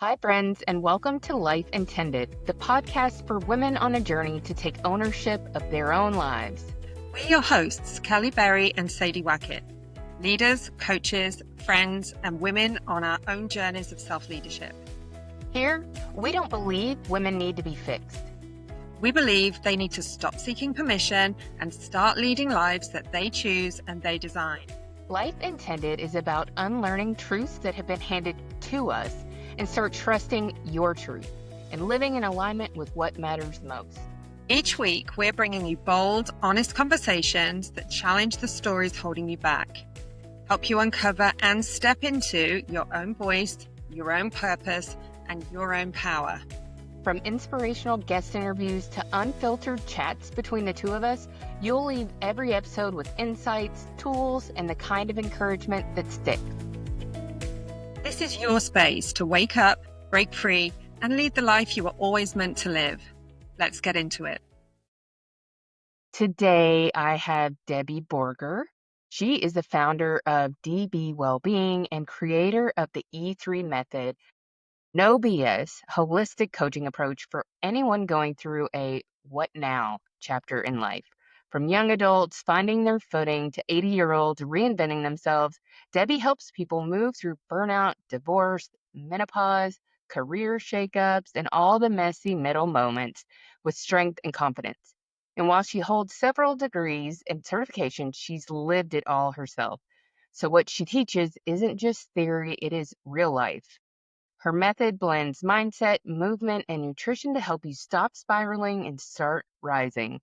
Hi, friends, and welcome to Life Intended, the podcast for women on a journey to take ownership of their own lives. We're your hosts, Kelly Berry and Sadie Wackett, leaders, coaches, friends, and women on our own journeys of self-leadership. Here, we don't believe women need to be fixed. We believe they need to stop seeking permission and start leading lives that they choose and they design. Life Intended is about unlearning truths that have been handed to us and start trusting your truth and living in alignment with what matters most. Each week, we're bringing you bold, honest conversations that challenge the stories holding you back, help you uncover and step into your own voice, your own purpose, and your own power. From inspirational guest interviews to unfiltered chats between the two of us, you'll leave every episode with insights, tools, and the kind of encouragement that sticks. This is your space to wake up, break free, and lead the life you were always meant to live. Let's get into it. Today, I have Debi Borger. She is the founder of Debi Wellbeing and creator of the E3 method, no BS, holistic coaching approach for anyone going through a what now chapter in life. From young adults finding their footing to 80-year-olds reinventing themselves, Debi helps people move through burnout, divorce, menopause, career shakeups, and all the messy middle moments with strength and confidence. And while she holds several degrees and certifications, she's lived it all herself. So what she teaches isn't just theory, it is real life. Her method blends mindset, movement, and nutrition to help you stop spiraling and start rising.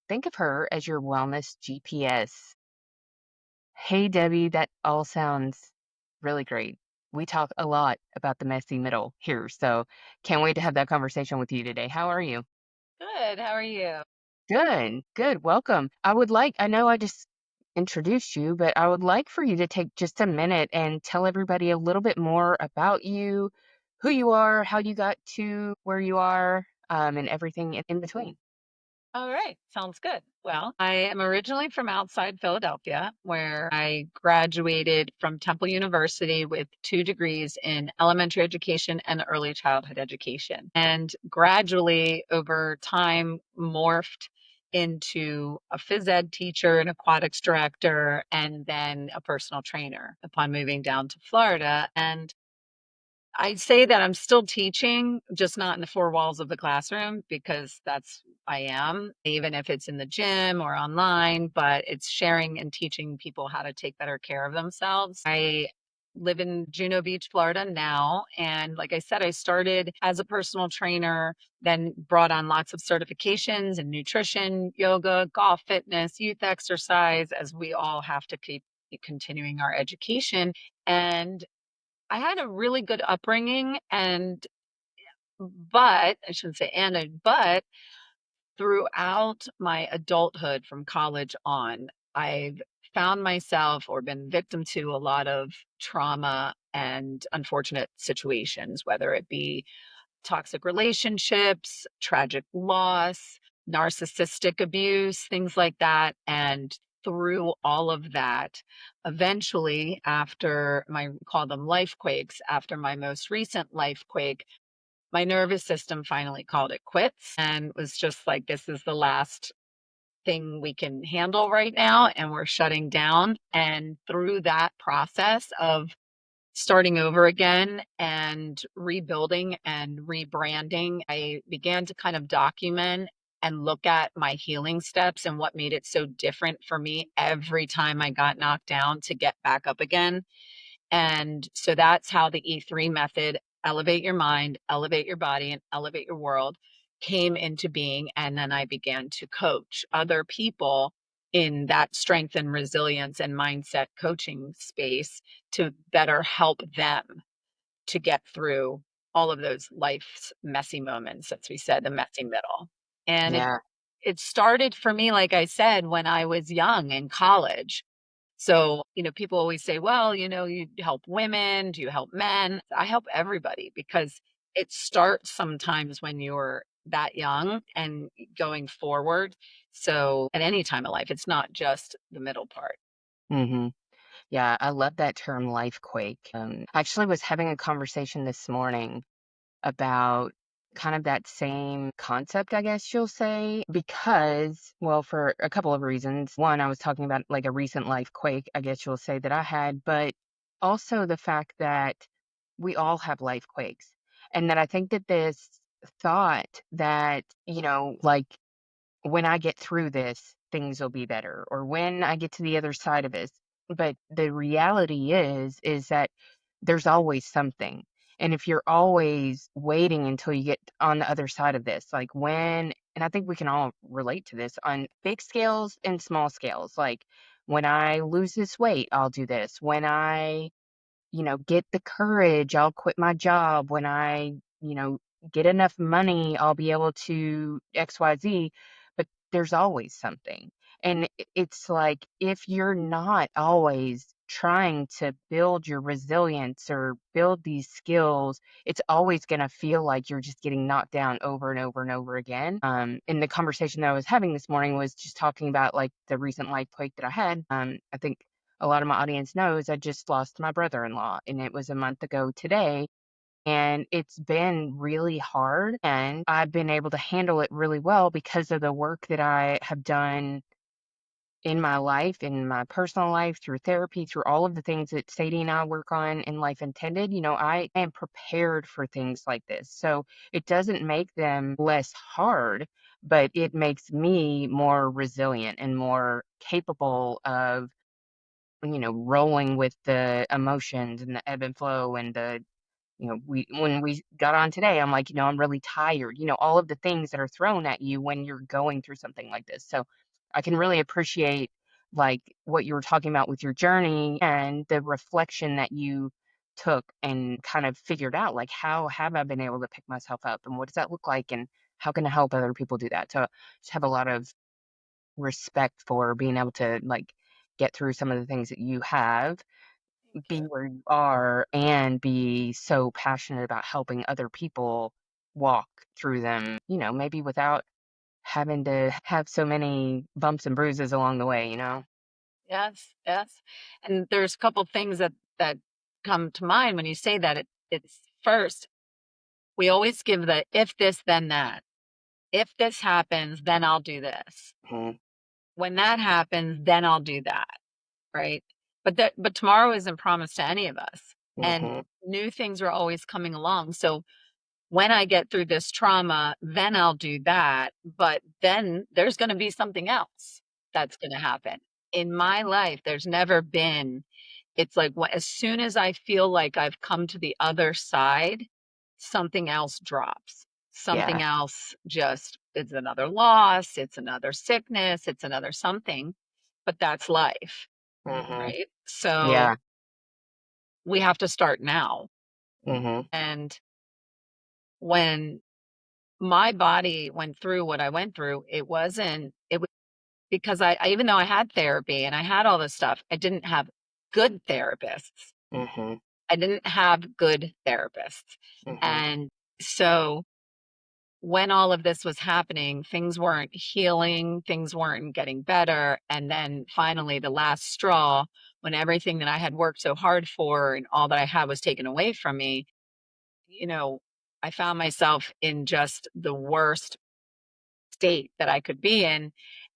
Think of her as your wellness GPS. Hey, Debi, that all sounds really great. We talk a lot about the messy middle here, so can't wait to have that conversation with you today. How are you? Good. How are you? Good, good. Welcome. I know I just introduced you, but I would like for you to take just a minute and tell everybody a little bit more about you, who you are, how you got to where you are, and everything in between. All right. Sounds good. Well, I am originally from outside Philadelphia, where I graduated from Temple University with 2 degrees in elementary education and early childhood education, and gradually over time morphed into a phys ed teacher, an aquatics director, and then a personal trainer upon moving down to Florida. And I'd say that I'm still teaching, just not in the 4 walls of the classroom because that's I am, even if it's in the gym or online, but it's sharing and teaching people how to take better care of themselves. I live in Juno Beach, Florida now. And like I said, I started as a personal trainer, then brought on lots of certifications in nutrition, yoga, golf, fitness, youth exercise, as we all have to keep continuing our education. And I had a really good upbringing but I shouldn't say but throughout my adulthood from college on, I've found myself or been victim to a lot of trauma and unfortunate situations, whether it be toxic relationships, tragic loss, narcissistic abuse, things like that. And through all of that, eventually, after my call them lifequakes, after my most recent lifequake, my nervous system finally called it quits and was just like, this is the last thing we can handle right now, and we're shutting down. And through that process of starting over again and rebuilding and rebranding, I began to kind of document and look at my healing steps and what made it so different for me every time I got knocked down to get back up again. And so that's how the E3 method, elevate your mind, elevate your body, and elevate your world, came into being. And then I began to coach other people in that strength and resilience and mindset coaching space to better help them to get through all of those life's messy moments, as we said, the messy middle. And Yeah. it started for me, like I said, when I was young in college. So, people always say, well, you help women, do you help men? I help everybody because it starts sometimes when you're that young and going forward. So, at any time of life, it's not just the middle part. Mm-hmm. Yeah, I love that term, lifequake. I actually was having a conversation this morning about kind of that same concept, I guess you'll say, because, well, for a couple of reasons. One, I was talking about like a recent life quake, I guess you'll say, that I had, but also the fact that we all have life quakes. And that I think that this thought that, like when I get through this, things will be better, or when I get to the other side of this. But the reality is that there's always something. And if you're always waiting until you get on the other side of this, like and I think we can all relate to this on big scales and small scales, like when I lose this weight, I'll do this. When I get the courage, I'll quit my job. When I, get enough money, I'll be able to XYZ. But there's always something. And it's like if you're not always trying to build your resilience or build these skills, it's always going to feel like you're just getting knocked down over and over and over again. And the conversation that I was having this morning was just talking about like the recent life quake that I had. I think a lot of my audience knows I just lost my brother-in-law, and it was a month ago today. And it's been really hard, and I've been able to handle it really well because of the work that I have done in my life, in my personal life, through therapy, through all of the things that Sadie and I work on in Life Intended. I am prepared for things like this. So it doesn't make them less hard, but it makes me more resilient and more capable of rolling with the emotions and the ebb and flow and when we got on today, I'm like, I'm really tired, all of the things that are thrown at you when you're going through something like this. So I can really appreciate like what you were talking about with your journey and the reflection that you took and kind of figured out, like, how have I been able to pick myself up and what does that look like and how can I help other people do that? So just have a lot of respect for being able to like get through some of the things that you have, Thank be you. where you are, and be so passionate about helping other people walk through them, maybe without having to have so many bumps and bruises along the way. Yes, yes. And there's a couple things that come to mind when you say that. It's first, we always give the if this, then that. If this happens, then I'll do this. Mhm, When that happens, then I'll do that. Right? But tomorrow isn't promised to any of us. And mhm, new things are always coming along. So when I get through this trauma, then I'll do that. But then there's going to be something else that's going to happen. In my life, there's never been, it's like as soon as I feel like I've come to the other side, something else drops. yeah, Something else just, it's another loss, it's another sickness, it's another something, but that's life, mhm, right? So yeah, we have to start now. mhm, And when my body went through what I went through, it was because even though I had therapy and I had all this stuff, I didn't have good therapists. mhm, I didn't have good therapists. mhm, And so when all of this was happening, things weren't healing, things weren't getting better. And then finally, the last straw, when everything that I had worked so hard for and all that I had was taken away from me, you know, I found myself in just the worst state that I could be in.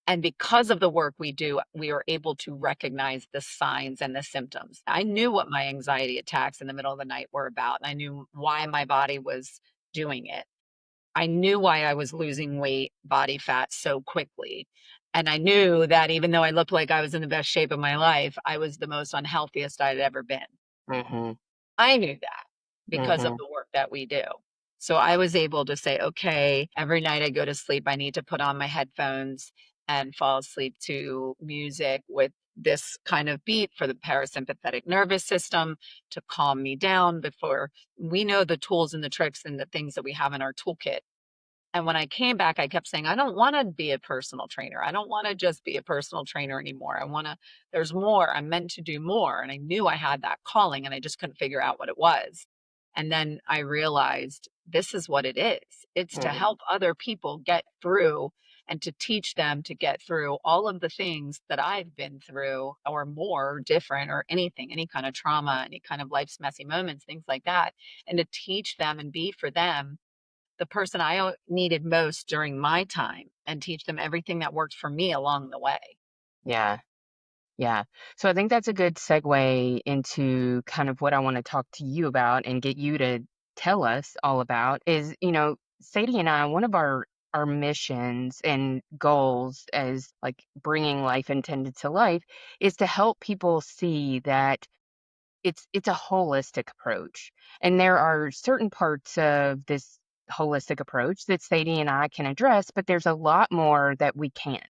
And because of the work we do, we are able to recognize the signs and the symptoms. I knew what my anxiety attacks in the middle of the night were about, and I knew why my body was doing it. I knew why I was losing weight, body fat so quickly. And I knew that even though I looked like I was in the best shape of my life, I was the most unhealthiest I'd ever been. mhm, I knew that because of mhm, the work that we do. So I was able to say, okay, every night I go to sleep, I need to put on my headphones and fall asleep to music with this kind of beat for the parasympathetic nervous system to calm me down before we know the tools and the tricks and the things that we have in our toolkit. And when I came back, I kept saying, I don't want to be a personal trainer. I don't want to just be a personal trainer anymore. I want to, there's more. I'm meant to do more. And I knew I had that calling and I just couldn't figure out what it was. And then I realized this is what it is. It's to mhm, help other people get through and to teach them to get through all of the things that I've been through or more different or anything, any kind of trauma, any kind of life's messy moments, things like that. And to teach them and be for them the person I needed most during my time and teach them everything that worked for me along the way. Yeah. Yeah. So I think that's a good segue into kind of what I want to talk to you about and get you to tell us all about is, Sadie and I, one of our missions and goals as like bringing life intended to life is to help people see that it's a holistic approach. And there are certain parts of this holistic approach that Sadie and I can address, but there's a lot more that we can't.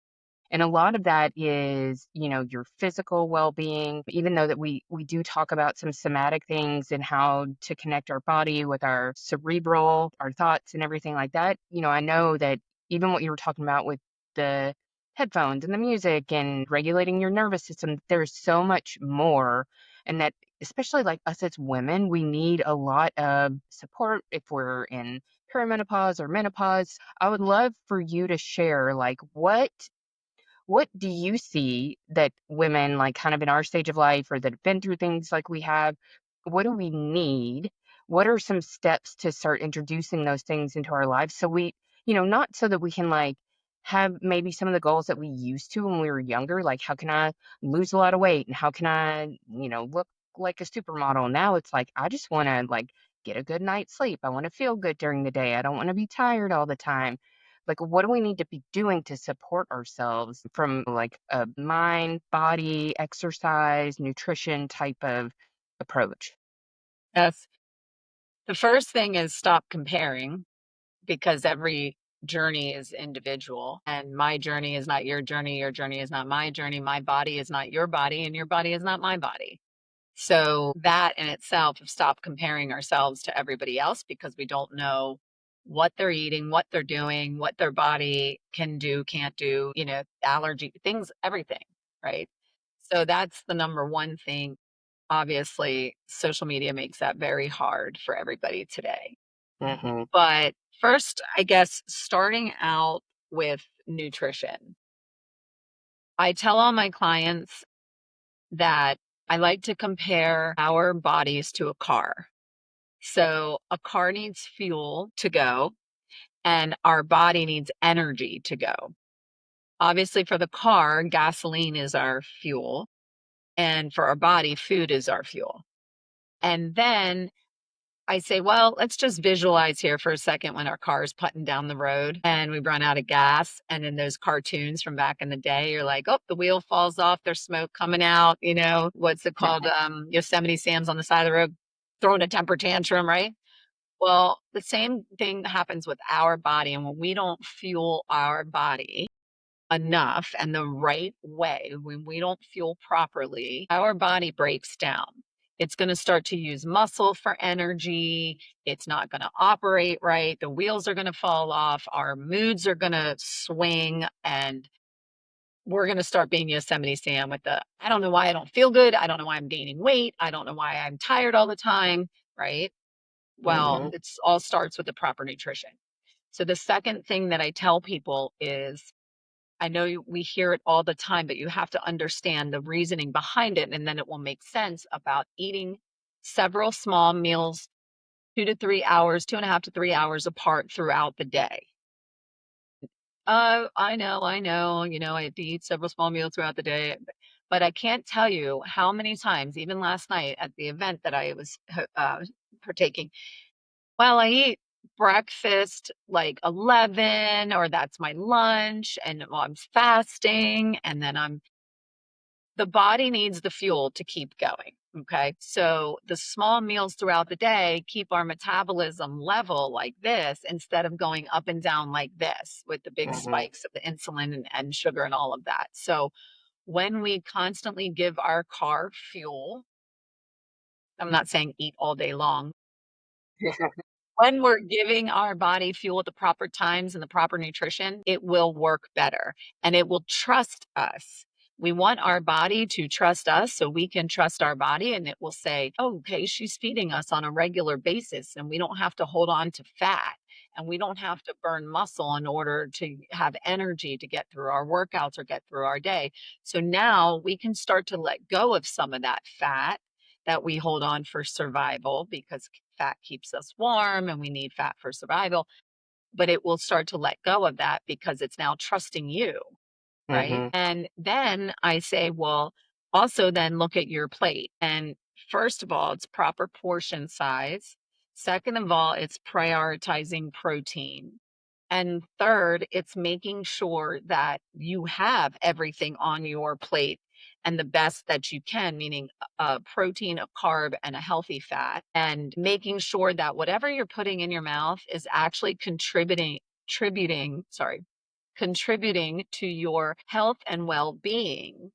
And a lot of that is, your physical well-being, even though that we do talk about some somatic things and how to connect our body with our cerebral, our thoughts and everything like that. I know that even what you were talking about with the headphones and the music and regulating your nervous system, there's so much more. And that, especially like us as women, we need a lot of support if we're in perimenopause or menopause. I would love for you to share like what do you see that women, like, kind of in our stage of life or that have been through things like we have, what do we need? What are some steps to start introducing those things into our lives so we, not so that we can, like, have maybe some of the goals that we used to when we were younger, like, how can I lose a lot of weight and how can I, look like a supermodel? Now it's like, I just want to, like, get a good night's sleep. I want to feel good during the day. I don't want to be tired all the time. Like, what do we need to be doing to support ourselves from like a mind, body, exercise, nutrition type of approach? Yes. The first thing is stop comparing because every journey is individual and my journey is not your journey is not my journey, my body is not your body, and your body is not my body. So that in itself of stop comparing ourselves to everybody else because we don't know what they're eating, what they're doing, what their body can do, can't do, allergy things, everything, right? So that's the number one thing. Obviously, social media makes that very hard for everybody today. Mm-hmm. But first, I guess starting out with nutrition. I tell all my clients that I like to compare our bodies to a car. So a car needs fuel to go, and our body needs energy to go. Obviously, for the car, gasoline is our fuel, and for our body, food is our fuel. And then I say, well, let's just visualize here for a second when our car is putting down the road and we run out of gas. And in those cartoons from back in the day, you're like, oh, the wheel falls off, there's smoke coming out. What's it called? Yosemite Sam's on the side of the road throwing a temper tantrum, right? Well, the same thing happens with our body. And when we don't fuel our body enough and the right way, when we don't fuel properly, our body breaks down. It's going to start to use muscle for energy. It's not going to operate right. The wheels are going to fall off. Our moods are going to swing. And we're going to start being Yosemite Sam with I don't know why I don't feel good. I don't know why I'm gaining weight. I don't know why I'm tired all the time. Right. Well, Mm-hmm. it's all starts with the proper nutrition. So the second thing that I tell people is I know we hear it all the time, but you have to understand the reasoning behind it, and then it will make sense about eating several small meals, 2 to 3 hours, 2.5 to 3 hours apart throughout the day. I know, I have to eat several small meals throughout the day, but I can't tell you how many times, even last night at the event that I was partaking, well, I eat breakfast like 11 or that's my lunch and well, I'm fasting and then the body needs the fuel to keep going. Okay. So the small meals throughout the day keep our metabolism level like this instead of going up and down like this with the big Mm-hmm. spikes of the insulin and sugar and all of that. So when we constantly give our car fuel, I'm not saying eat all day long, when we're giving our body fuel at the proper times and the proper nutrition, it will work better and it will trust us. We want our body to trust us so we can trust our body and it will say, oh, okay, she's feeding us on a regular basis and we don't have to hold on to fat and we don't have to burn muscle in order to have energy to get through our workouts or get through our day. So now we can start to let go of some of that fat that we hold on for survival, because fat keeps us warm and we need fat for survival. But it will start to let go of that because it's now trusting you, right? Mhm. And then I say, well, also then look at your plate. And first of all, it's proper portion size. Second of all, it's prioritizing protein. And third, it's making sure that you have everything on your plate and the best that you can, meaning a protein, a carb, and a healthy fat, and making sure that whatever you're putting in your mouth is actually contributing to your health and well-being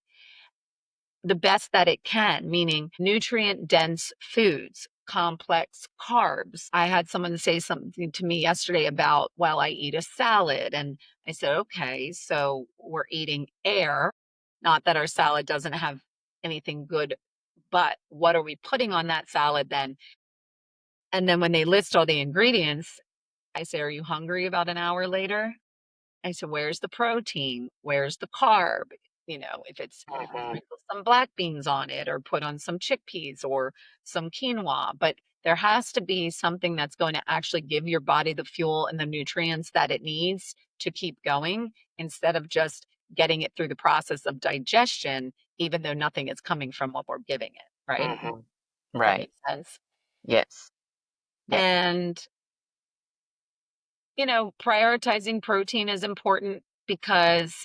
the best that it can, meaning nutrient dense foods, complex carbs. I had someone say something to me yesterday about, well, I eat a salad. And I said, okay, so we're eating air. Not that our salad doesn't have anything good, but what are we putting on that salad then? And then when they list all the ingredients, I say, are you hungry about an hour later? I said, where's the protein? Where's the carb? If it's Mhm. sprinkle some black beans on it or put on some chickpeas or some quinoa. But there has to be something that's going to actually give your body the fuel and the nutrients that it needs to keep going, instead of just getting it through the process of digestion, even though nothing is coming from what we're giving it. Right? Mhm. Does that Right. make sense? Yes. Yes. And prioritizing protein is important because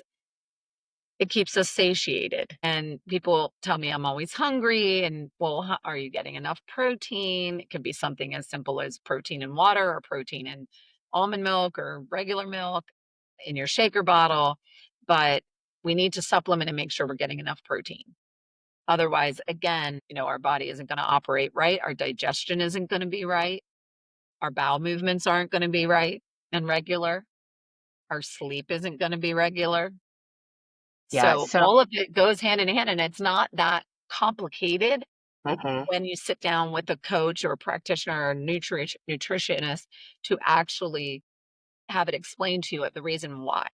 it keeps us satiated. And people tell me I'm always hungry. And well, are you getting enough protein? It could be something as simple as protein in water or protein in almond milk or regular milk in your shaker bottle. But we need to supplement and make sure we're getting enough protein. Otherwise, again, our body isn't going to operate right. Our digestion isn't going to be right. Our bowel movements aren't going to be right and regular. Our sleep isn't going to be regular. Yeah. So So. all of it goes hand in hand, and it's not that complicated Mhm. when you sit down with a coach or a practitioner or a nutritionist to actually have it explained to you at the reason why.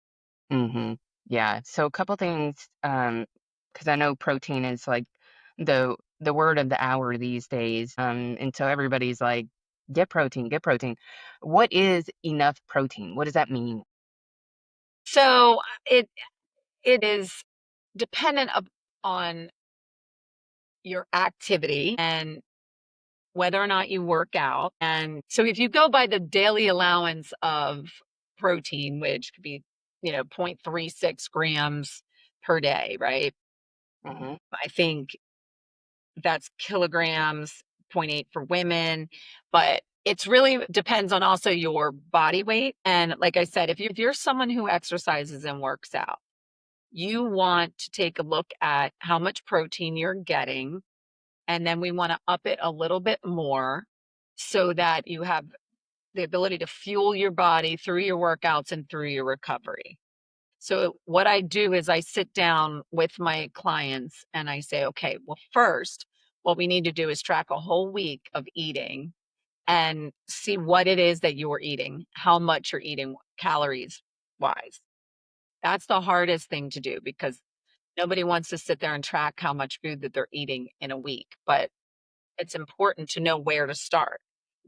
Mhm. Yeah. So a couple things, because I know protein is like the word of the hour these days. And so everybody's like, get protein, get protein. What is enough protein? What does that mean? So it is dependent on your activity and whether or not you work out. And so if you go by the daily allowance of protein, which could be, 0.36 grams per day, right? Mhm. I think that's kilograms, zero point 0.8 for women, but it's really depends on also your body weight. And like I said, if you're someone who exercises and works out, you want to take a look at how much protein you're getting, and then we want to up it a little bit more so that you have the ability to fuel your body through your workouts and through your recovery. So what I do is I sit down with my clients and I say, okay, well, first, what we need to do is track a whole week of eating and see what it is that you're eating, how much you're eating calories wise. That's the hardest thing to do because nobody wants to sit there and track how much food that they're eating in a week, but it's important to know where to start.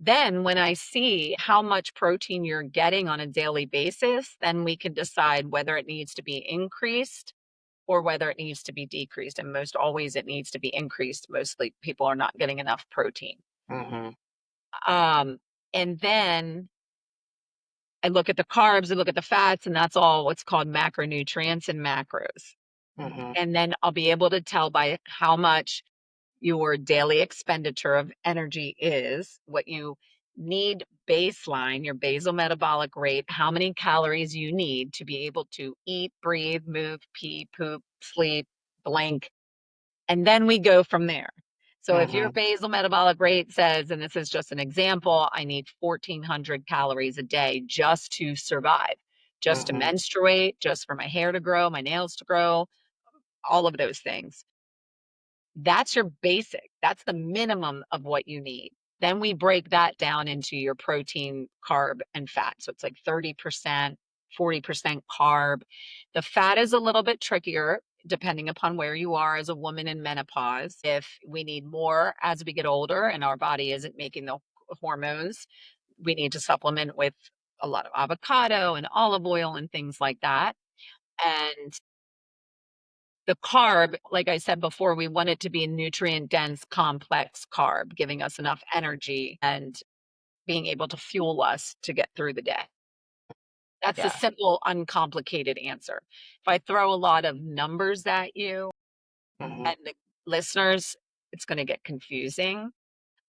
Then, when I see how much protein you're getting on a daily basis, then we can decide whether it needs to be increased or whether it needs to be decreased. And most always it needs to be increased. Mostly people are not getting enough protein. Mhm. Um, and then I look at the carbs, I look at the fats, and that's all what's called macronutrients and macros. Mhm. And then I'll be able to tell by how much your daily expenditure of energy is, what you need baseline, your basal metabolic rate, how many calories you need to be able to eat, breathe, move, pee, poop, sleep, blink, and then we go from there. So if your Mhm. basal metabolic rate says, and this is just an example, I need 1,400 calories a day just to survive, just to Mhm. menstruate, just for my hair to grow, my nails to grow, all of those things. That's your basic. That's the minimum of what you need. Then we break that down into your protein, carb, and fat. So it's like 30%, 40% carb. The fat is a little bit trickier depending upon where you are as a woman in menopause. If we need more as we get older and our body isn't making the hormones, we need to supplement with a lot of avocado and olive oil and things like that. And the carb, like I said before, we want it to be a nutrient dense, complex carb, giving us enough energy and being able to fuel us to get through the day. That's the Yeah. simple, uncomplicated answer. If I throw a lot of numbers at you Hmm. and the listeners, it's going to get confusing.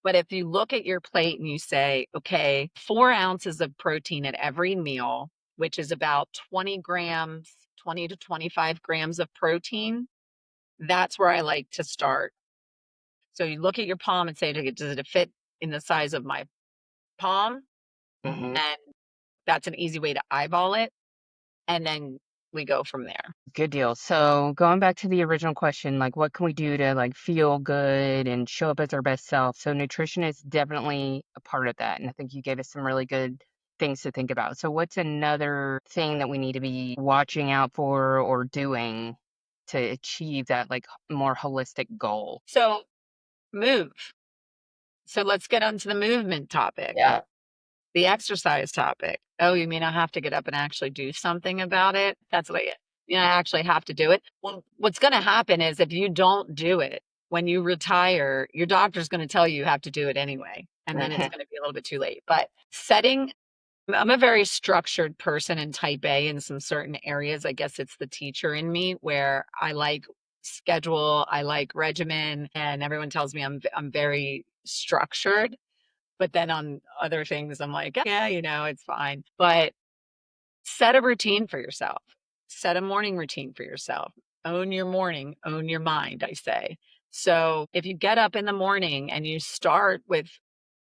But if you look at your plate and you say, okay, 4 ounces of protein at every meal, which is about 20 grams, 20 to 25 grams of protein, that's where I like to start. So you look at your palm and say, does it fit in the size of my palm? Hmm. And that's an easy way to eyeball it. And then we go from there. Good deal. So going back to the original question, like what can we do to like feel good and show up as our best self? So nutrition is definitely a part of that. And I think you gave us some really good things to think about. So what's another thing that we need to be watching out for or doing to achieve that like more holistic goal? So move. So let's get onto the movement topic, Yeah. the exercise topic. Oh, you mean I have to get up and actually do something about it? That's what I actually have to do it. Well, what's going to happen is if you don't do it, when you retire, your doctor's going to tell you have to do it anyway. And then it's Hmm. going to be a little bit too late. But setting I'm a very structured person in type A in some certain areas. I guess it's the teacher in me where I like schedule, I like regimen, and everyone tells me I'm very structured. But then on other things, I'm like, yeah, it's fine. But set a routine for yourself. Set a morning routine for yourself. Own your morning, own your mind, I say. So if you get up in the morning and you start with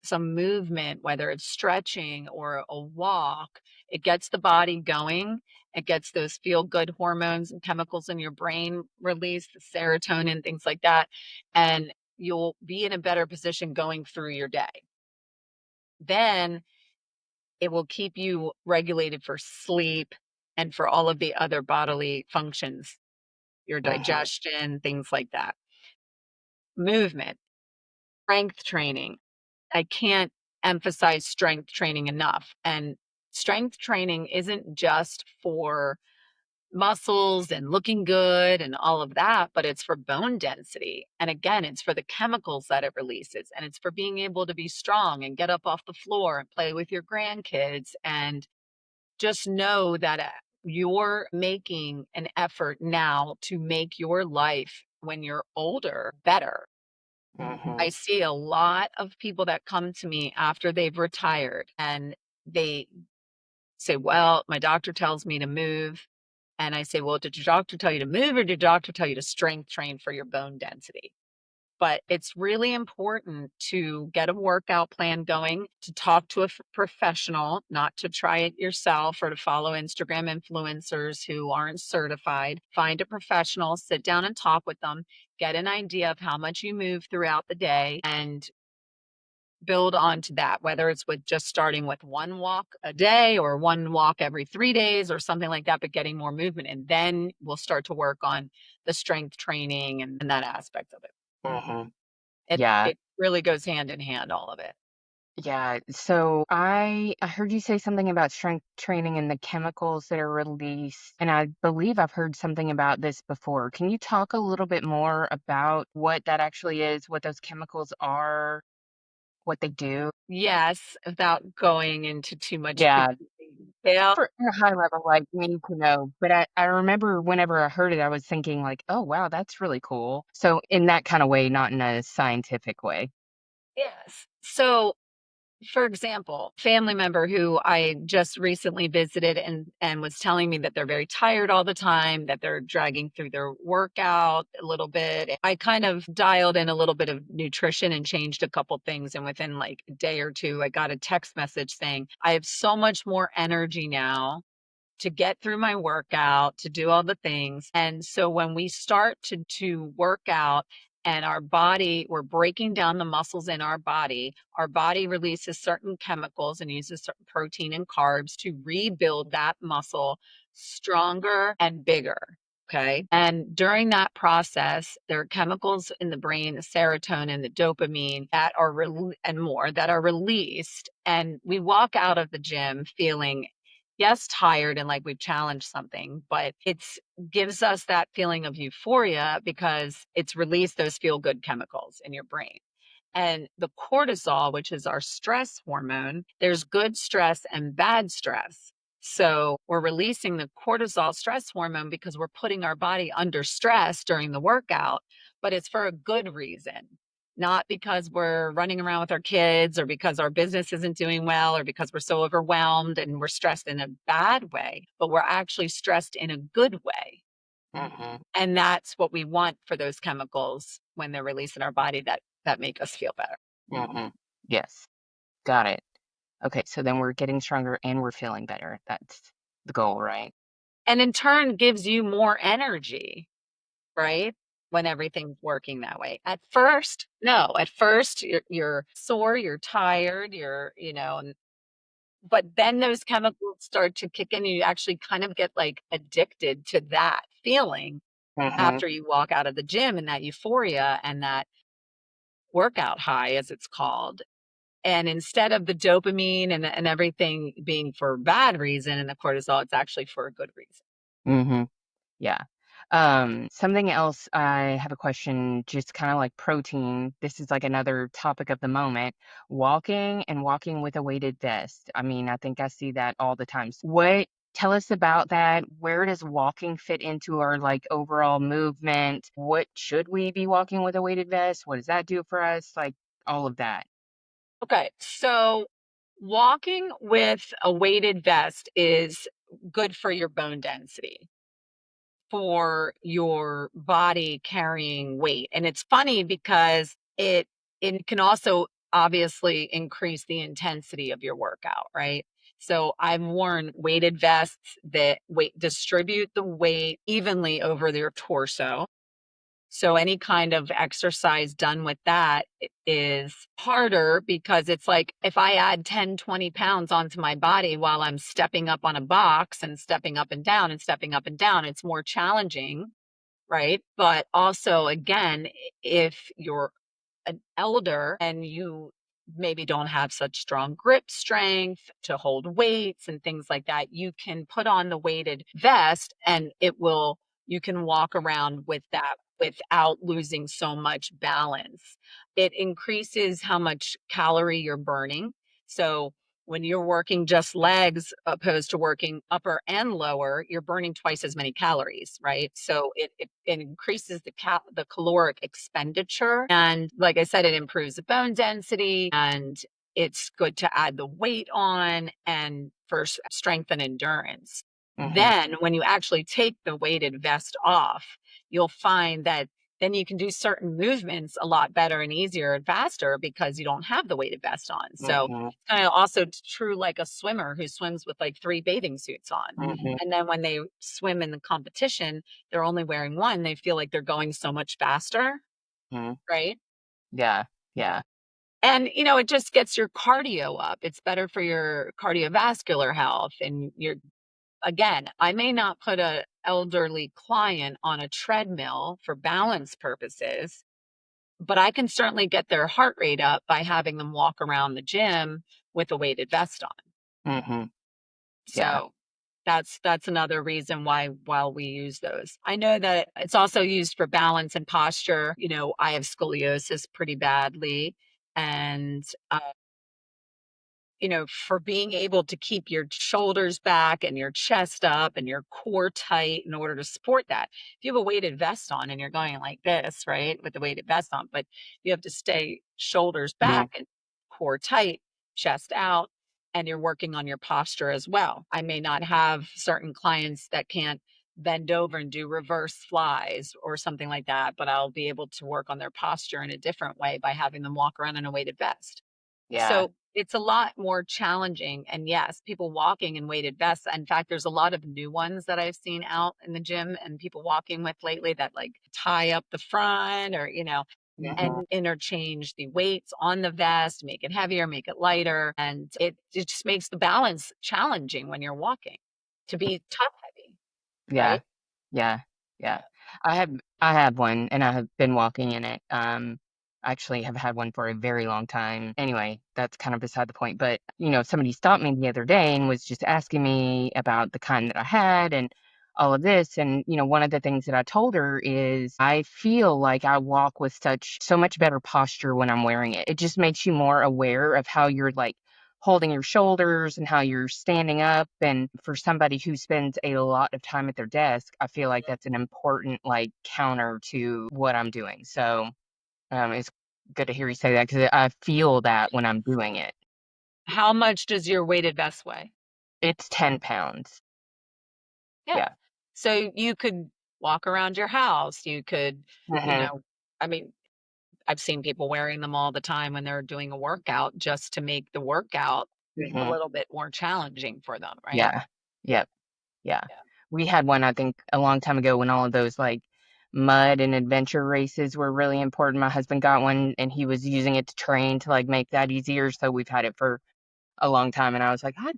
some movement, whether it's stretching or a walk, it gets the body going. It gets those feel good hormones and chemicals in your brain released, the serotonin, things like that. And you'll be in a better position going through your day. Then it will keep you regulated for sleep and for all of the other bodily functions, your Hmm. digestion, things like that. Movement, strength training. I can't emphasize strength training enough. And strength training isn't just for muscles and looking good and all of that, but it's for bone density. And again, it's for the chemicals that it releases. And it's for being able to be strong and get up off the floor and play with your grandkids. And just know that you're making an effort now to make your life when you're older better. I Hmm. see a lot of people that come to me after they've retired and they say, well, my doctor tells me to move. And I say, well, did your doctor tell you to move or did your doctor tell you to strength train for your bone density? But it's really important to get a workout plan going, to talk to a professional, not to try it yourself or to follow Instagram influencers who aren't certified. Find a professional, sit down and talk with them, get an idea of how much you move throughout the day and build onto that, whether it's with just starting with one walk a day or one walk every 3 days or something like that, but getting more movement. And then we'll start to work on the strength training and that aspect of it. Hmm. It Yeah. it really goes hand in hand, all of it. Yeah, so I heard you say something about strength training and the chemicals that are released, and I believe I've heard something about this before. Can you talk a little bit more about what that actually is, what those chemicals are, what they do? Yes, without going into too much Yeah, confusing detail. for a high level, like we need to know. But I remember whenever I heard it, I was thinking like, oh wow, that's really cool. So in that kind of way, not in a scientific way. Yes. So for example, family member who I just recently visited and was telling me that they're very tired all the time, that they're dragging through their workout a little bit. I kind of dialed in a little bit of nutrition and changed a couple things, and within like a day or two I got a text message saying, "I have so much more energy now to get through my workout, to do all the things." And so when we start to work out and our body, we're breaking down the muscles in our body. Our body releases certain chemicals and uses certain protein and carbs to rebuild that muscle stronger and bigger. Okay. And during that process, there are chemicals in the brain, the serotonin, the dopamine that are and more that are released. And we walk out of the gym feeling, yes, tired and like we've challenged something, but it's gives us that feeling of euphoria because it's released those feel good chemicals in your brain. And the cortisol, which is our stress hormone, there's good stress and bad stress. So we're releasing the cortisol stress hormone because we're putting our body under stress during the workout, but it's for a good reason, not because we're running around with our kids or because our business isn't doing well or because we're so overwhelmed and we're stressed in a bad way, but we're actually stressed in a good way. Mm-hmm. And that's what we want for those chemicals when they're released in our body that make us feel better. Mm-hmm. Yes. Got it. Okay, so then we're getting stronger and we're feeling better. That's the goal, right? And in turn gives you more energy, right? When everything's working that way. At first, no. At first you're sore, you're tired, but then those chemicals start to kick in and you actually kind of get like addicted to that feeling Mm-hmm. after you walk out of the gym and that euphoria and that workout high as it's called. And instead of the dopamine and everything being for bad reason and the cortisol, it's actually for a good reason. Mm-hmm. Yeah. Something else, I have a question, just kind of like protein. This is like another topic of the moment. Walking and walking with a weighted vest. I mean, I think I see that all the time. What, tell us about that. Where does walking fit into our like overall movement? What should we be walking with a weighted vest? What does that do for us? Like all of that. Okay. So walking with a weighted vest is good for your bone density, for your body carrying weight. And it's funny because it can also obviously increase the intensity of your workout, right? So I've worn weighted vests that distribute the weight evenly over your torso. So any kind of exercise done with that is harder because it's like if I add 10, 20 pounds onto my body while I'm stepping up on a box and stepping up and down and stepping up and down, it's more challenging, right? But also, again, if you're an elder and you maybe don't have such strong grip strength to hold weights and things like that, you can put on the weighted vest and you can walk around with that without losing so much balance. It increases how much calorie you're burning. So when you're working just legs opposed to working upper and lower, you're burning twice as many calories, right? So it increases the caloric expenditure. And like I said, it improves the bone density and it's good to add the weight on and for strength and endurance. Mm-hmm. Then when you actually take the weighted vest off, you'll find that then you can do certain movements a lot better and easier and faster because you don't have the weighted vest on. So Mm-hmm. it's kind of also true like a swimmer who swims with like 3 bathing suits on. Mm-hmm. And then when they swim in the competition, they're only wearing one. They feel like they're going so much faster, Mm-hmm. right? Yeah. Yeah. And it just gets your cardio up. It's better for your cardiovascular health and your again, I may not put a elderly client on a treadmill for balance purposes, but I can certainly get their heart rate up by having them walk around the gym with a weighted vest on. Mm-hmm. Yeah. So that's another reason why we use those. I know that it's also used for balance and posture. I have scoliosis pretty badly and for being able to keep your shoulders back and your chest up and your core tight in order to support that. If you have a weighted vest on and you're going like this, right, with the weighted vest on, but you have to stay shoulders Mm-hmm. back and core tight, chest out, and you're working on your posture as well. I may not have certain clients that can't bend over and do reverse flies or something like that, but I'll be able to work on their posture in a different way by having them walk around in a weighted vest. Yeah. So it's a lot more challenging. And yes, people walking in weighted vests. In fact, there's a lot of new ones that I've seen out in the gym and people walking with lately that like tie up the front or, Mhm. and interchange the weights on the vest, make it heavier, make it lighter. And it just makes the balance challenging when you're walking to be top heavy, Yeah. right? Yeah. Yeah. Yeah. I have one and I have been walking in it. I actually have had one for a very long time. Anyway, that's kind of beside the point. But, somebody stopped me the other day and was just asking me about the kind that I had and all of this. And, one of the things that I told her is I feel like I walk with so much better posture when I'm wearing it. It just makes you more aware of how you're like holding your shoulders and how you're standing up. And for somebody who spends a lot of time at their desk, I feel like that's an important like counter to what I'm doing. So it's good to hear you say that because I feel that when I'm doing it. How much does your weighted vest weigh? It's 10 pounds. Yeah. Yeah. So you could walk around your house. You could, you Hmm. know, I mean, I've seen people wearing them all the time when they're doing a workout just to make the workout a Hmm. little bit more challenging for them, right? Yeah. Yep. Yeah. Yeah. We had one, I think, a long time ago when all of those like mud and adventure races were really important. My husband got one and he was using it to train to like make that easier. So we've had it for a long time. And I was like, I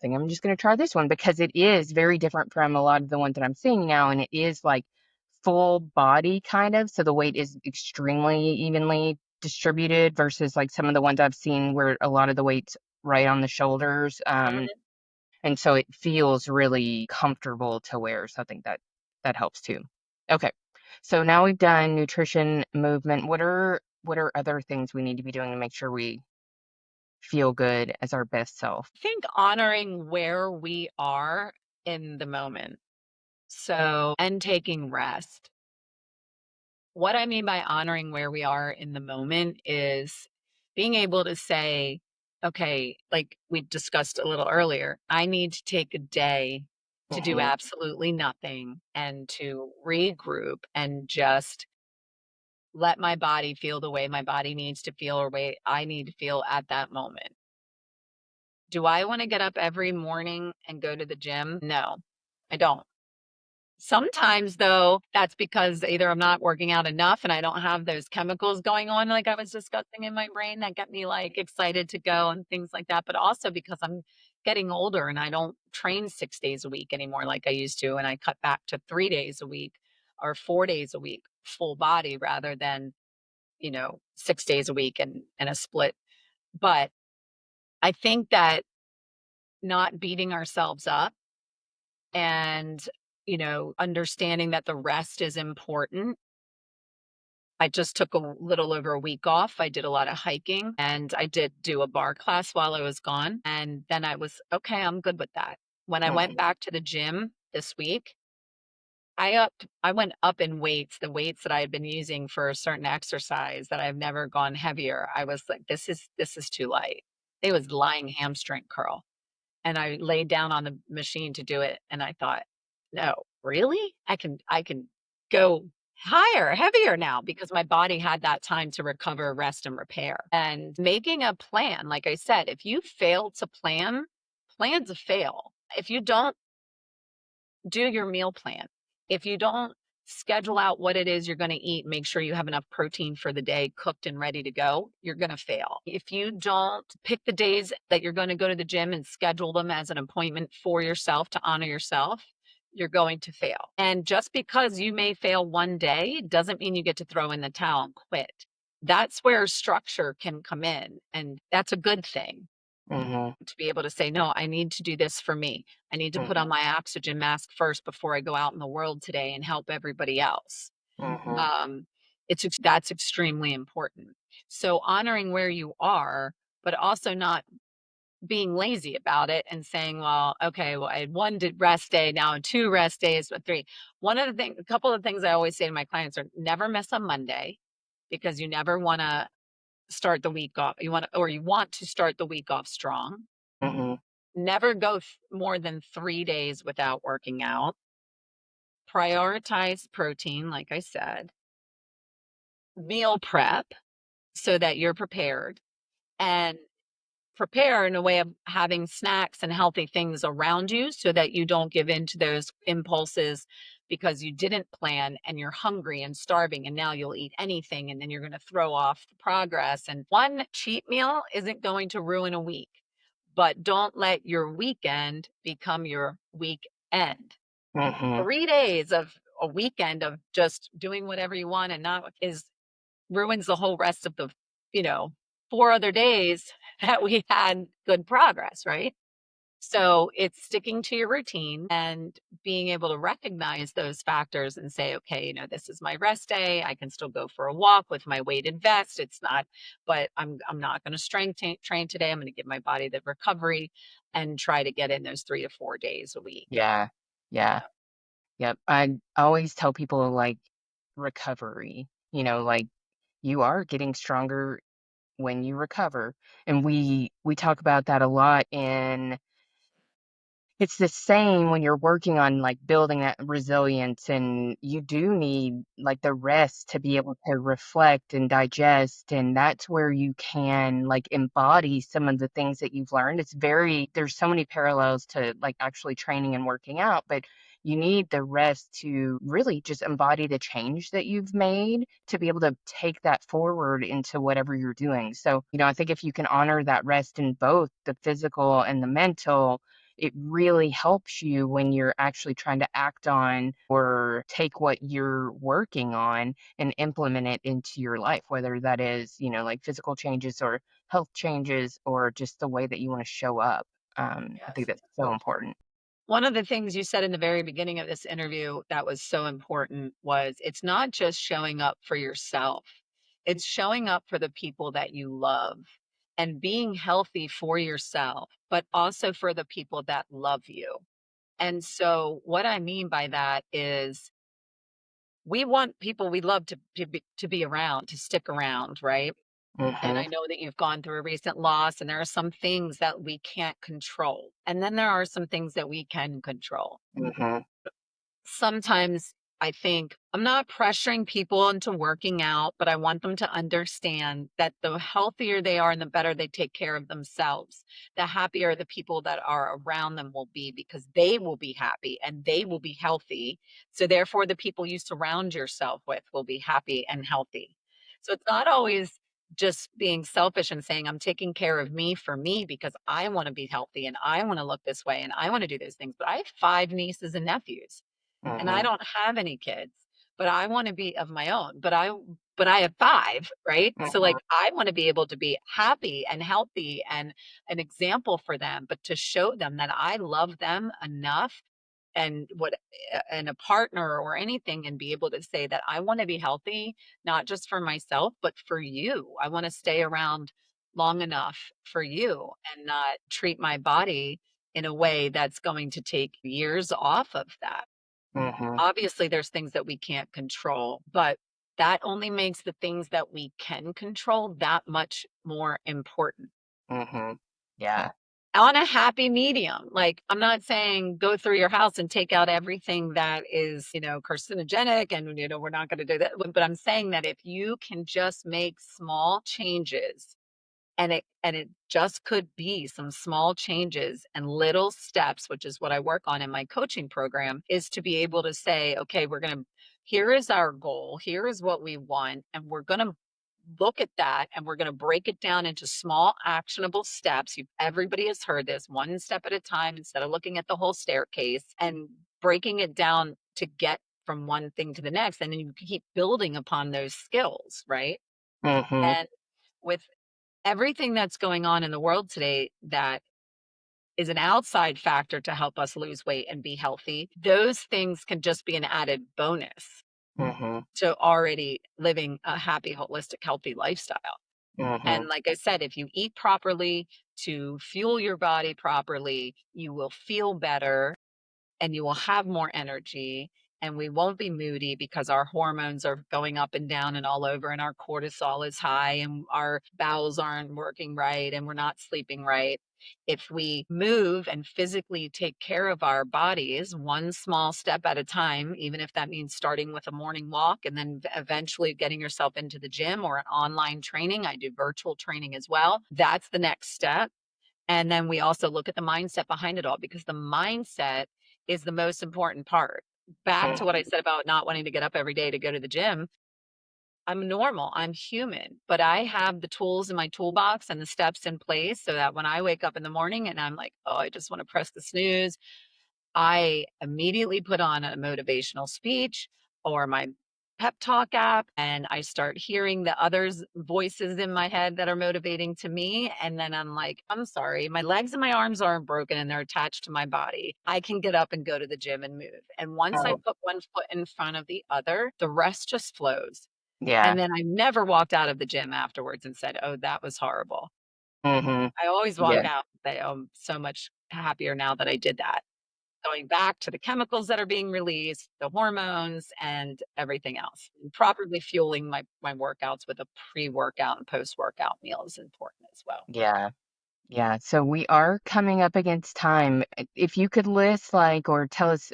think I'm just going to try this one because it is very different from a lot of the ones that I'm seeing now. And it is like full body kind of. So the weight is extremely evenly distributed versus like some of the ones I've seen where a lot of the weight's right on the shoulders. Mhm. And so it feels really comfortable to wear. So I think that helps too. Okay. So now we've done nutrition, movement. What are other things we need to be doing to make sure we feel good as our best self? I think honoring where we are in the moment. So, and taking rest. What I mean by honoring where we are in the moment is being able to say, okay, like we discussed a little earlier, I need to take a day to do Hmm. absolutely nothing and to regroup and just let my body feel the way my body needs to feel or way I need to feel at that moment. Do I want to get up every morning and go to the gym? No, I don't. Sometimes, though, that's because either I'm not working out enough and I don't have those chemicals going on, like I was discussing in my brain that get me like excited to go and things like that. But also because I'm getting older and I don't train 6 days a week anymore like I used to. And I cut back to 3 days a week or 4 days a week, full body rather than, 6 days a week and a split. But I think that not beating ourselves up and, understanding that the rest is important. I just took a little over a week off. I did a lot of hiking and I did do a bar class while I was gone. And then I was, okay, I'm good with that. When I went Hmm. back to the gym this week, I went up in weights, the weights that I had been using for a certain exercise that I've never gone heavier. I was like, this is too light. It was lying hamstring curl. And I laid down on the machine to do it, and I thought, "No, really? I can go higher, heavier now," because my body had that time to recover, rest, and repair. And making a plan, like I said, if you fail to plan, plan's a fail. If you don't do your meal plan. If you don't schedule out what it is you're going to eat, make sure you have enough protein for the day cooked and ready to go, you're going to fail. If you don't pick the days that you're going to go to the gym and schedule them as an appointment for yourself to honor yourself, you're going to fail. And just because you may fail one day doesn't mean you get to throw in the towel and quit. That's where structure can come in. And that's a good thing Hmm. to be able to say, no, I need to do this for me. I need to put on Hmm. my oxygen mask first before I go out in the world today and help everybody else. Hmm. Um, that's extremely important. So honoring where you are, but also not being lazy about it and saying, well, okay, well, I had one rest day, now two rest days, but three. A couple of things I always say to my clients are never miss a Monday because you never want to start the week off. You want to start the week off strong. Hmm. Never go more than 3 days without working out. Prioritize protein, like I said. Meal prep so that you're prepared. and prepare in a way of having snacks and healthy things around you so that you don't give in to those impulses because you didn't plan and you're hungry and starving and now you'll eat anything and then you're going to throw off the progress. And one cheat meal isn't going to ruin a week, but don't let your weekend become your weekend. Mm-hmm. 3 days of a weekend of just doing whatever you want and not is ruins the whole rest of the, you know, 4 other days that we had good progress, right? So it's sticking to your routine and being able to recognize those factors and say, okay, this is my rest day. I can still go for a walk with my weighted vest. It's not, but I'm not going to train today. I'm going to give my body the recovery and try to get in those 3 to 4 days a week. Yeah. Yeah. Yep. I always tell people like recovery, like you are getting stronger when you recover. And we talk about that a lot in it's the same when you're working on like building that resilience, and you do need like the rest to be able to reflect and digest, and that's where you can like embody some of the things that you've learned. There's so many parallels to like actually training and working out, but you need the rest to really just embody the change that you've made to be able to take that forward into whatever you're doing. So, I think if you can honor that rest in both the physical and the mental, it really helps you when you're actually trying to act on or take what you're working on and implement it into your life, whether that is, like physical changes or health changes or just the way that you want to show up. I think that's so important. One of the things you said in the very beginning of this interview that was so important was it's not just showing up for yourself, it's showing up for the people that you love and being healthy for yourself, but also for the people that love you. And so, what I mean by that is we want people we love to be around, to stick around, right? And Mm-hmm. I know that you've gone through a recent loss, and there are some things that we can't control. And then there are some things that we can control. Mm-hmm. Sometimes I think I'm not pressuring people into working out, but I want them to understand that the healthier they are and the better they take care of themselves, the happier the people that are around them will be because they will be happy and they will be healthy. So, therefore, the people you surround yourself with will be happy and healthy. So, it's not always just being selfish and saying, I'm taking care of me for me because I want to be healthy and I want to look this way and I want to do those things. But I have 5 nieces and nephews and I Mm-hmm. don't have any kids, but I want to be of my own. But I have 5, right? So like Mm-hmm. I want to be able to be happy and healthy and an example for them, but to show them that I love them enough and what and a partner or anything and be able to say that I want to be healthy, not just for myself, but for you. I want to stay around long enough for you and not treat my body in a way that's going to take years off of that. Mm-hmm. Obviously, there's things that we can't control, but that only makes the things that we can control that much more important. Mm-hmm. Yeah. On a happy medium. Like, I'm not saying go through your house and take out everything that is, carcinogenic and, we're not going to do that. But I'm saying that if you can just make small changes and it just could be some small changes and little steps, which is what I work on in my coaching program, is to be able to say, okay, here is our goal, here is what we want, and we're going to look at that and we're going to break it down into small actionable steps. Everybody has heard this, one step at a time instead of looking at the whole staircase and breaking it down to get from one thing to the next. And then you keep building upon those skills, right? Mm-hmm. And with everything that's going on in the world today that is an outside factor to help us lose weight and be healthy, those things can just be an added bonus Mm-hmm. to already living a happy, holistic, healthy lifestyle. Mm-hmm. And like I said, if you eat properly to fuel your body properly, you will feel better and you will have more energy. And we won't be moody because our hormones are going up and down and all over, and our cortisol is high, and our bowels aren't working right, and we're not sleeping right. If we move and physically take care of our bodies one small step at a time, even if that means starting with a morning walk and then eventually getting yourself into the gym or an online training, I do virtual training as well. That's the next step. And then we also look at the mindset behind it all, because the mindset is the most important part. Back to what I said about not wanting to get up every day to go to the gym. I'm normal, I'm human, but I have the tools in my toolbox and the steps in place so that when I wake up in the morning and I'm like, oh, I just want to press the snooze, I immediately put on a motivational speech or my pep talk app, and I start hearing the others' voices in my head that are motivating to me. And then I'm like, I'm sorry, my legs and my arms aren't broken and they're attached to my body. I can get up and go to the gym and move. And once I Oh, put one foot in front of the other, the rest just flows. yeah. And then I never walked out of the gym afterwards and said, oh, that was horrible. Mhm. I always walk Yeah. out and say, oh, I'm so much happier now that I did that, going back to the chemicals that are being released, the hormones, and everything else. And properly fueling my workouts with a pre-workout and post-workout meal is important as well. Yeah. Yeah. So we are coming up against time. If you could list like or tell us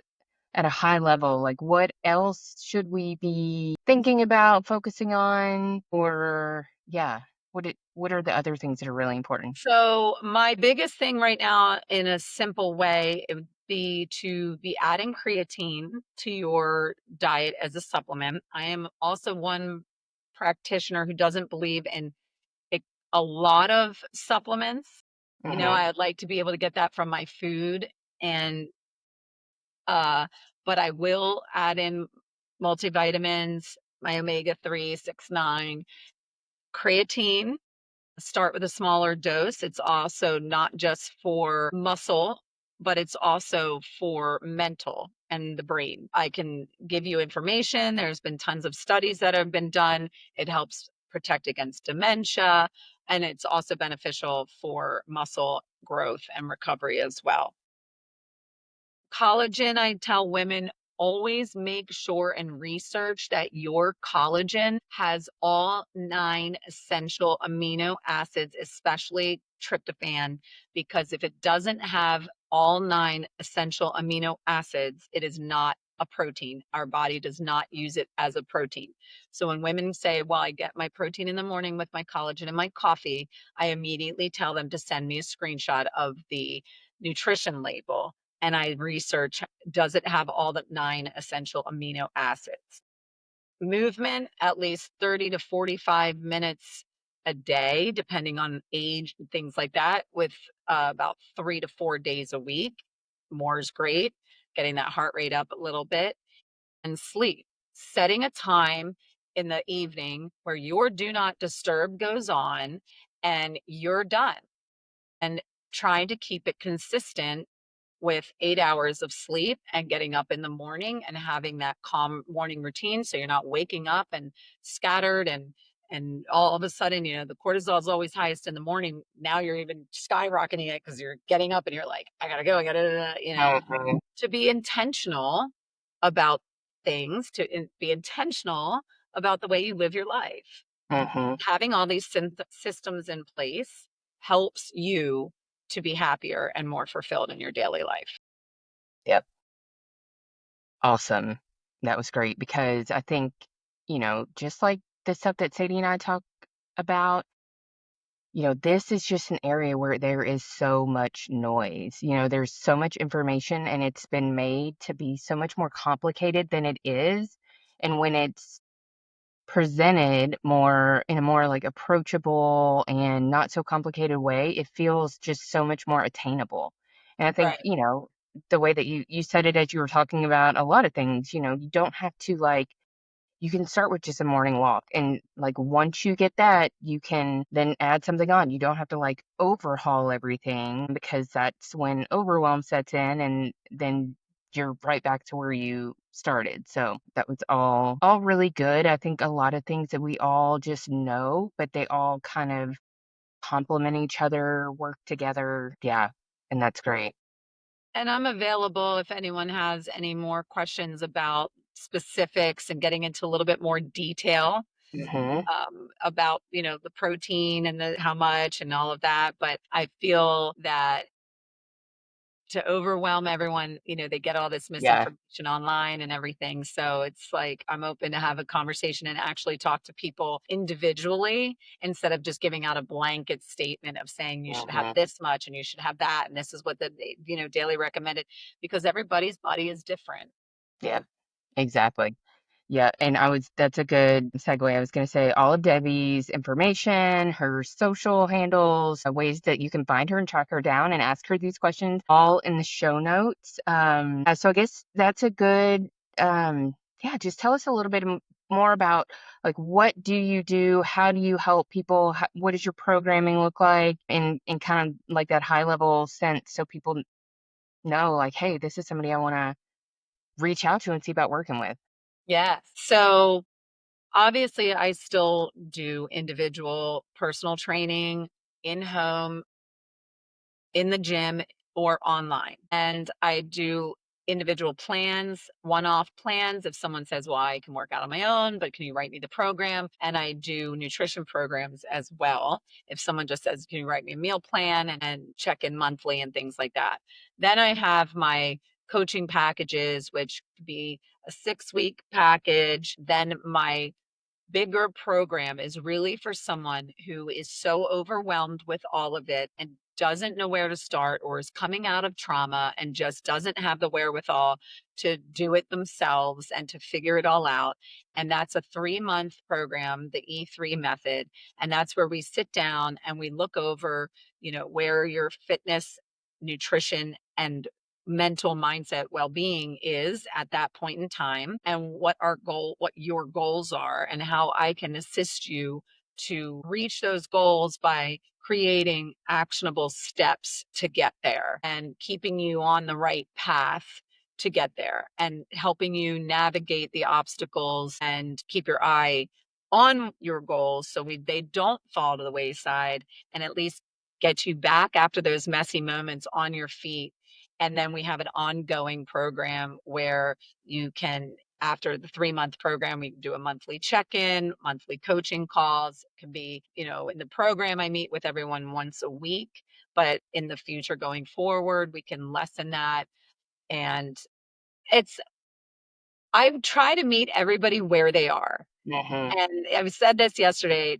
at a high level, like what else should we be thinking about focusing on or yeah, what are the other things that are really important? So my biggest thing right now, in a simple way, it would be to be adding creatine to your diet as a supplement. I am also one practitioner who doesn't believe in it, a lot of supplements. You know, Mhm. I'd like to be able to get that from my food, and uh, but I will add in multivitamins, my omega-3, 6, 9, creatine. Start with a smaller dose. It's also not just for muscle, but it's also for mental and the brain. I can give you information. There's been tons of studies that have been done. It helps protect against dementia, and it's also beneficial for muscle growth and recovery as well. Collagen, I tell women, always make sure and research that your collagen has all 9 essential amino acids, especially tryptophan, because if it doesn't have all 9 essential amino acids, it is not a protein. Our body does not use it as a protein. So when women say, well, I get my protein in the morning with my collagen and my coffee, I immediately tell them to send me a screenshot of the nutrition label, and I research, does it have all the 9 essential amino acids? Movement, at least 30 to 45 minutes a day, depending on age and things like that, with about 3 to 4 days a week. More is great, getting that heart rate up a little bit. And sleep, setting a time in the evening where your do not disturb goes on and you're done, and trying to keep it consistent with 8 hours of sleep and getting up in the morning and having that calm morning routine, so you're not waking up and scattered, and all of a sudden, you know, the cortisol is always highest in the morning. Now you're even skyrocketing it because you're getting up and you're like, I gotta go, I gotta, you know, Mhm. to be intentional about things, to be intentional about the way you live your life. Mhm. Having all these systems in place helps you to be happier and more fulfilled in your daily life. Yep. Awesome. That was great because I think, just like the stuff that Sadie and I talk about, this is just an area where there is so much noise. There's so much information and it's been made to be so much more complicated than it is. And when it's presented more in a more like approachable and not so complicated way, it feels just so much more attainable. And I think, Right. the way that you said it as you were talking about a lot of things, you don't have to like you can start with just a morning walk. And like once you get that, you can then add something on. You don't have to like overhaul everything because that's when overwhelm sets in and then you're right back to where you started. So that was all really good. I think a lot of things that we all just know, but they all kind of complement each other, work together. Yeah. And that's great. And I'm available if anyone has any more questions about specifics and getting into a little bit more detail. Mm-hmm. about, the protein and how much and all of that. But I feel that to overwhelm everyone, they get all this Yeah. misinformation online and everything. So it's like I'm open to have a conversation and actually talk to people individually instead of just giving out a blanket statement of saying you should have Mm-hmm. this much and you should have that and this is what the daily recommended, because everybody's body is different. Yeah. Exactly. Yeah, and that's a good segue. I was going to say all of Debbie's information, her social handles, ways that you can find her and track her down and ask her these questions, all in the show notes. So I guess that's a good, yeah, just tell us a little bit more about like what do you do? How do you help people? What does your programming look like in kind of like that high level sense so people know like, hey, this is somebody I want to reach out to and see about working with. Yeah. So obviously, I still do individual personal training in home, in the gym, or online. And I do individual plans, one-off plans. If someone says, well, I can work out on my own, but can you write me the program? And I do nutrition programs as well. If someone just says, can you write me a meal plan and check in monthly and things like that. Then I have my coaching packages, which could be a 6-week package. Then my bigger program is really for someone who is so overwhelmed with all of it and doesn't know where to start, or is coming out of trauma and just doesn't have the wherewithal to do it themselves and to figure it all out. And that's a 3-month program, the E3 method. And that's where we sit down and we look over, where your fitness, nutrition, and mental mindset well-being is at that point in time, and what your goals are, and how I can assist you to reach those goals by creating actionable steps to get there and keeping you on the right path to get there and helping you navigate the obstacles and keep your eye on your goals so they don't fall to the wayside, and at least get you back after those messy moments on your feet. And then we have an ongoing program where you can, after the 3-month program, we can do a monthly check-in, monthly coaching calls. It can be, in the program, I meet with everyone once a week, but in the future going forward, we can lessen that. And it's, I try to meet everybody where they are. Mm-hmm. And I said this yesterday,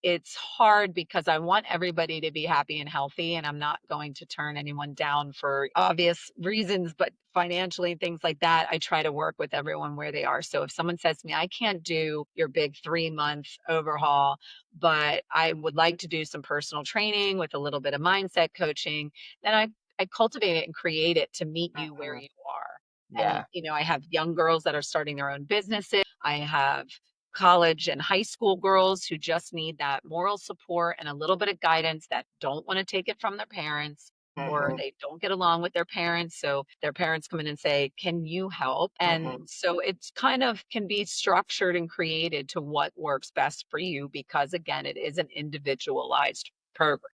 it's hard because I want everybody to be happy and healthy, and I'm not going to turn anyone down for obvious reasons, but financially and things like that, I try to work with everyone where they are. So if someone says to me, I can't do your big 3-month overhaul, but I would like to do some personal training with a little bit of mindset coaching, then I cultivate it and create it to meet you where Mm-hmm. you are. And, Yeah. I have young girls that are starting their own businesses. I have college and high school girls who just need that moral support and a little bit of guidance, that don't want to take it from their parents, or Mm-hmm. they don't get along with their parents. So their parents come in and say, can you help? And Mm-hmm. so it's kind of can be structured and created to what works best for you, because again, it is an individualized program.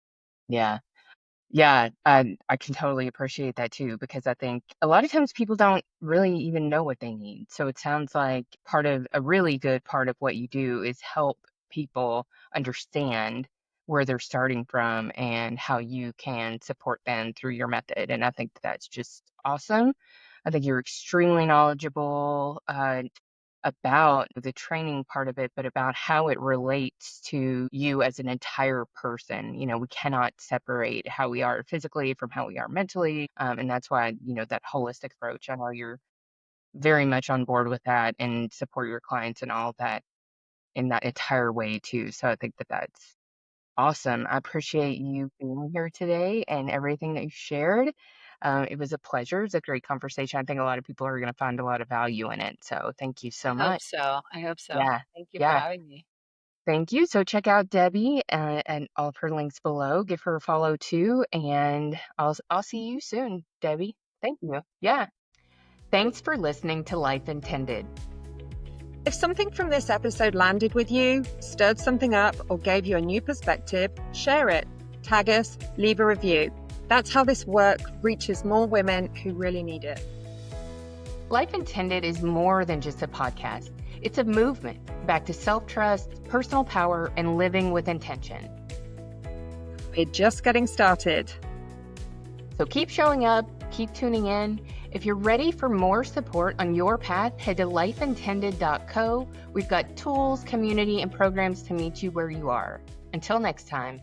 Yeah. Yeah, I can totally appreciate that too, because I think a lot of times people don't really even know what they need. So it sounds like a really good part of what you do is help people understand where they're starting from and how you can support them through your method. And I think that's just awesome. I think you're extremely knowledgeable. About the training part of it, but about how it relates to you as an entire person. We cannot separate how we are physically from how we are mentally. And that's why, that holistic approach, I know you're very much on board with that and support your clients and all that in that entire way too. So I think that that's awesome. I appreciate you being here today and everything that you shared. It was a pleasure. It's a great conversation. I think a lot of people are going to find a lot of value in it. So thank you so I hope much. so. I hope so. Yeah. Thank you for Yeah. having me. Thank you. So check out Debbie and all of her links below. Give her a follow too, and I'll see you soon, Debbie. Thank you. Yeah. Thanks for listening to Life Intended. If something from this episode landed with you, stirred something up, or gave you a new perspective, share it, tag us, leave a review. That's how this work reaches more women who really need it. Life Intended is more than just a podcast. It's a movement back to self-trust, personal power, and living with intention. We're just getting started. So keep showing up, keep tuning in. If you're ready for more support on your path, head to lifeintended.co. We've got tools, community, and programs to meet you where you are. Until next time.